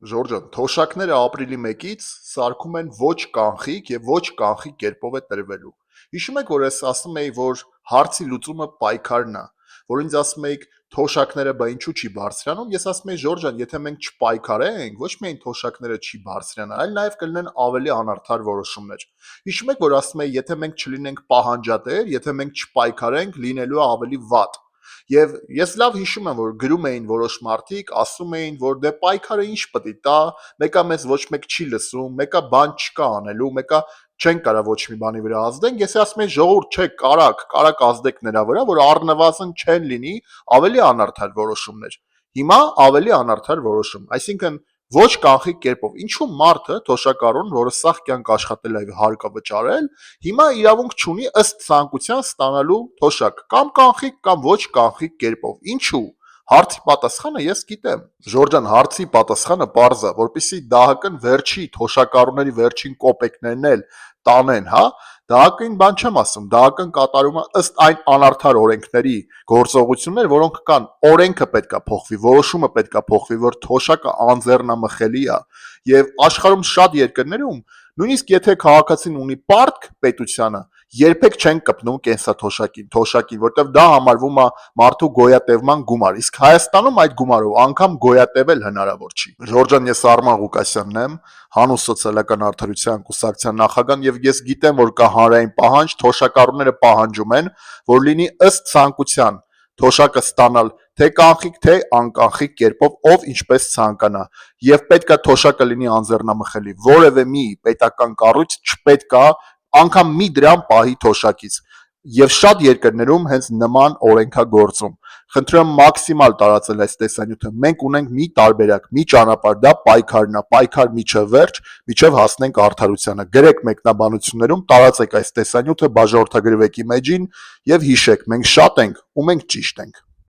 Ժորժան, թոշակները ապրիլի 1-ից սարքում են ոչ կանխիկ եւ ոչ կանխիկ կերպով է տրվելու։ Հիշում եք, որ ես ասում էի, որ հարցի լուծումը պայքարն է, որ ինձ ասում էիք թոշակները բա ինչու չի բարձրանում, ես ասում էի Ժորժան, եթե մենք չպայքարենք, ոչ միայն թոշակները չի բարձրանա, այլ նաեւ կլինեն ավելի անարդար որոշումներ։ Հիշում եք, որ ասում էի, եթե մենք չլինենք պահանջատեր, եթե մենք չպայքարենք, լինելու է ավելի վատ։ Եվ ես լավ հիշում եմ, որ գրում էին որոշ մարդիկ, ասում էին, որ դե պայքարը ինչ պետք է տա, մեկը մեզ ոչ մեկ չի լսում, մեկը բան չկա անելու, մեկը չեն կարա ոչ մի բանի վրա ազդենք, ես ասում եմ ժողովուրդ չէ, կարակ ազդեք նրա վրա, որ առնվազն չեն լինի ավելի անարդար որոշումներ։ Հիմա ավելի անարդար որոշում, այսինքն ոչ կանխիկ կերպով։ Ինչու մարդը թոշակառուն, որը սաղ կյանք աշխատել է հարկը վճարել, հիմա իրավունք չունի ըստ ցանկության ստանալու թոշակ, կամ կանխիկ կամ ոչ կանխիկ կերպով։ Ինչու։ Հարցի պատասխանը ես գիտեմ։ Ժորժան, հարցի պատասխանը պարզ է, որպեսզի ԴՀԿ-ն վերջի թոշակառուների վերջին կոպեկներն էլ տանեն, հա։ ԴՀԿ-ին բան չեմ ասում, ԴՀԿ-ն կատարում է ըստ այն անարդար օրենքների գործողություններ, որոնք կան, օրենքը պետքա փոխվի, որոշումը պետքա փոխվի, որ թոշակը անձեռնամխելի է։ Եվ աշխարհում շատ երկրներում նույնիսկ եթե քաղաքացին ունի պարտք պետությանը, երբեք չեն կպնում թոշակին, որտեվ դա համարվում է մարդու գոյատևման գումար, իսկ Հայաստանում այդ գումարով անգամ գոյատևել հնարավոր չի։ Ժորժան, ես Արման Ղուկասյանն եմ, Հանուն սոցիալական արդարության կուսակցության նախագահն, եւ ես գիտեմ, որ կա հանրային պահանջ, թոշակառուները պահանջում են, որ լինի ըստ ցանկության թոշակը ստանալ թե կանխիկ, թե անկանխիկ կերպով, ով ինչպես ցանկանա, եւ պետքա թոշակը լինի անձեռնամխելի, որևէ մի պետական կառույց չպետքա անգամ մի դրամ պահի թոշակից։ Եվ շատ երկրներում հենց նման օրենք է գործում։ Խնդրում եմ մաքսիմալ տարածել այս տեսանյութը։ Մենք ունենք մի տարբերակ, մի ճանապարհ, դա պայքարն է, պայքար միջև վերջ, միջև հասնենք արդարությանը։ Գրեք մեկնաբանություններում, տարածեք այս տեսանյութը, բաժանորդագրվեք իմեջին եւ հիշեք, մենք շատ ենք ու մենք ճիշտ ենք։